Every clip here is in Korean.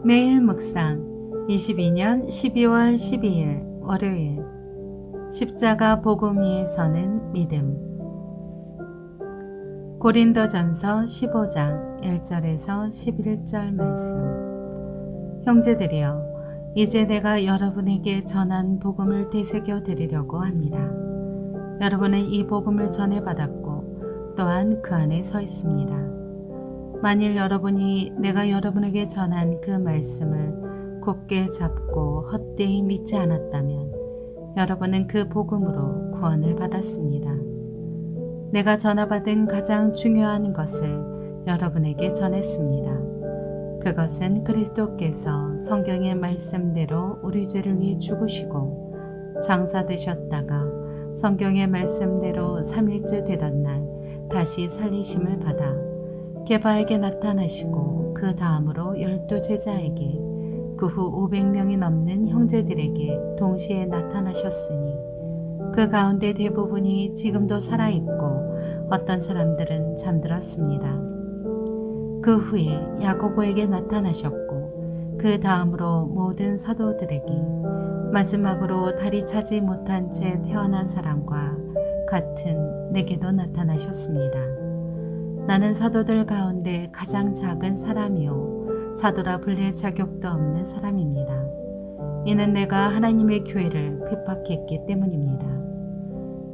매일 묵상 22년 12월 12일 월요일 십자가 복음 위에 서는 믿음. 고린도전서 15장 1절에서 11절 말씀. 형제들이여, 이제 내가 여러분에게 전한 복음을 되새겨 드리려고 합니다. 여러분은 이 복음을 전해받았고 또한 그 안에 서 있습니다. 만일 여러분이 내가 여러분에게 전한 그 말씀을 굳게 잡고 헛되이 믿지 않았다면 여러분은 그 복음으로 구원을 받았습니다. 내가 전하받은 가장 중요한 것을 여러분에게 전했습니다. 그것은 그리스도께서 성경의 말씀대로 우리 죄를 위해 죽으시고 장사되셨다가 성경의 말씀대로 3일째 되던 날 다시 살리심을 받아 게바에게 나타나시고 그 다음으로 12제자에게 그 후 500명이 넘는 형제들에게 동시에 나타나셨으니 그 가운데 대부분이 지금도 살아있고 어떤 사람들은 잠들었습니다. 그 후에 야고보에게 나타나셨고 그 다음으로 모든 사도들에게 마지막으로 다리 차지 못한 채 태어난 사람과 같은 내게도 나타나셨습니다. 나는 사도들 가운데 가장 작은 사람이요 사도라 불릴 자격도 없는 사람입니다. 이는 내가 하나님의 교회를 핍박했기 때문입니다.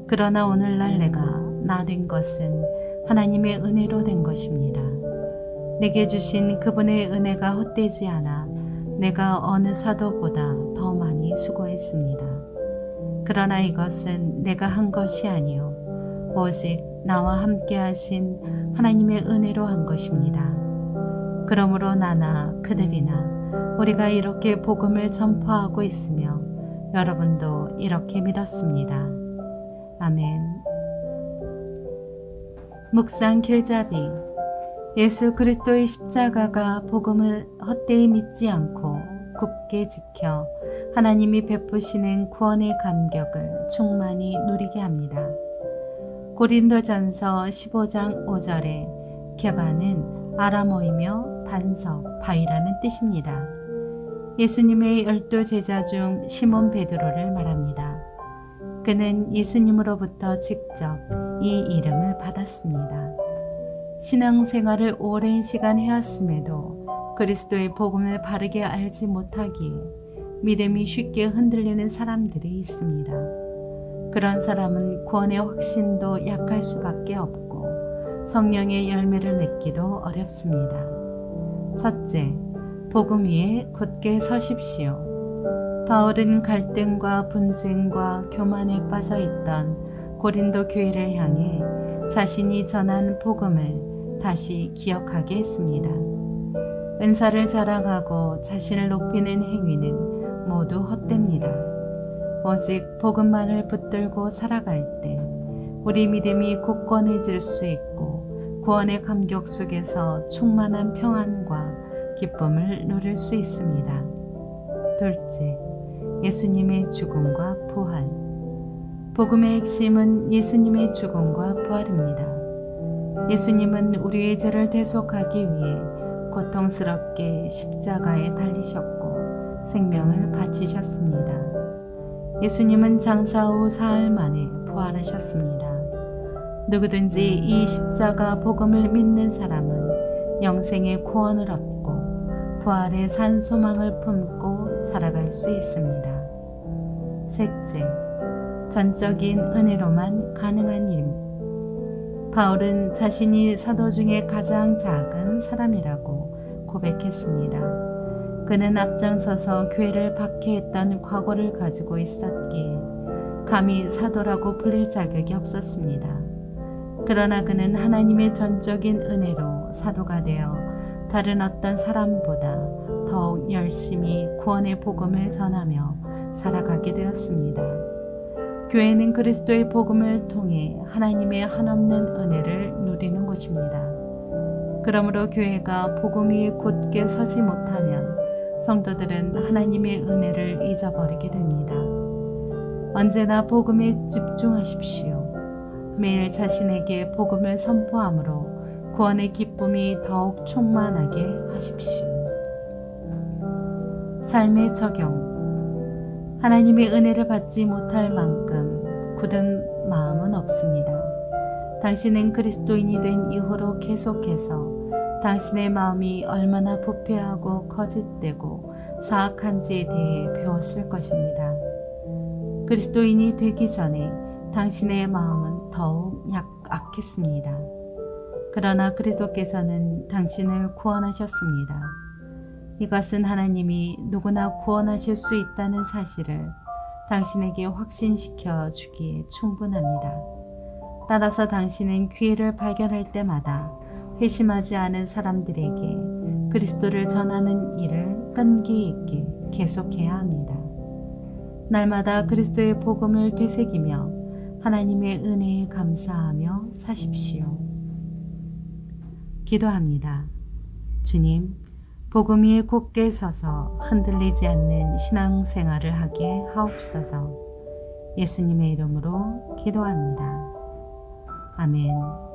그러나 오늘날 내가 나 된 것은 하나님의 은혜로 된 것입니다. 내게 주신 그분의 은혜가 헛되지 않아 내가 어느 사도보다 더 많이 수고했습니다. 그러나 이것은 내가 한 것이 아니요 오직 나와 함께 하신 하나님의 은혜로 한 것입니다. 그러므로 나나 그들이나 우리가 이렇게 복음을 전파하고 있으며 여러분도 이렇게 믿었습니다. 아멘. 묵상 길잡이. 예수 그리스도의 십자가가 복음을 헛되이 믿지 않고 굳게 지켜 하나님이 베푸시는 구원의 감격을 충만히 누리게 합니다. 고린도전서 15장 5절에 게바는 아람어이며 반석, 바위라는 뜻입니다. 예수님의 12제자 중 시몬 베드로를 말합니다. 그는 예수님으로부터 직접 이 이름을 받았습니다. 신앙생활을 오랜 시간 해왔음에도 그리스도의 복음을 바르게 알지 못하기에 믿음이 쉽게 흔들리는 사람들이 있습니다. 그런 사람은 구원의 확신도 약할 수밖에 없고 성령의 열매를 맺기도 어렵습니다. 첫째, 복음 위에 굳게 서십시오. 바울은 갈등과 분쟁과 교만에 빠져 있던 고린도 교회를 향해 자신이 전한 복음을 다시 기억하게 했습니다. 은사를 자랑하고 자신을 높이는 행위는 모두 헛됩니다. 오직 복음만을 붙들고 살아갈 때 우리 믿음이 굳건해질 수 있고 구원의 감격 속에서 충만한 평안과 기쁨을 누릴 수 있습니다. 둘째, 예수님의 죽음과 부활. 복음의 핵심은 예수님의 죽음과 부활입니다. 예수님은 우리의 죄를 대속하기 위해 고통스럽게 십자가에 달리셨고 생명을 바치셨습니다. 예수님은 장사 후 사흘 만에 부활하셨습니다. 누구든지 이 십자가 복음을 믿는 사람은 영생의 구원을 얻고 부활의 산 소망을 품고 살아갈 수 있습니다. 셋째, 전적인 은혜로만 가능한 일. 바울은 자신이 사도 중에 가장 작은 사람이라고 고백했습니다. 그는 앞장서서 교회를 박해했던 과거를 가지고 있었기에 감히 사도라고 불릴 자격이 없었습니다. 그러나 그는 하나님의 전적인 은혜로 사도가 되어 다른 어떤 사람보다 더욱 열심히 구원의 복음을 전하며 살아가게 되었습니다. 교회는 그리스도의 복음을 통해 하나님의 한없는 은혜를 누리는 곳입니다. 그러므로 교회가 복음 위에 굳게 서지 못하면 성도들은 하나님의 은혜를 잊어버리게 됩니다. 언제나 복음에 집중하십시오. 매일 자신에게 복음을 선포함으로 구원의 기쁨이 더욱 충만하게 하십시오. 삶의 적용. 하나님의 은혜를 받지 못할 만큼 굳은 마음은 없습니다. 당신은 그리스도인이 된 이후로 계속해서 당신의 마음이 얼마나 부패하고 거짓되고 사악한지에 대해 배웠을 것입니다. 그리스도인이 되기 전에 당신의 마음은 더욱 악했습니다. 그러나 그리스도께서는 당신을 구원하셨습니다. 이것은 하나님이 누구나 구원하실 수 있다는 사실을 당신에게 확신시켜 주기에 충분합니다. 따라서 당신은 기회를 발견할 때마다 회심하지 않은 사람들에게 그리스도를 전하는 일을 끈기 있게 계속해야 합니다. 날마다 그리스도의 복음을 되새기며 하나님의 은혜에 감사하며 사십시오. 기도합니다. 주님, 복음 위에 굳게 서서 흔들리지 않는 신앙생활을 하게 하옵소서. 예수님의 이름으로 기도합니다. 아멘.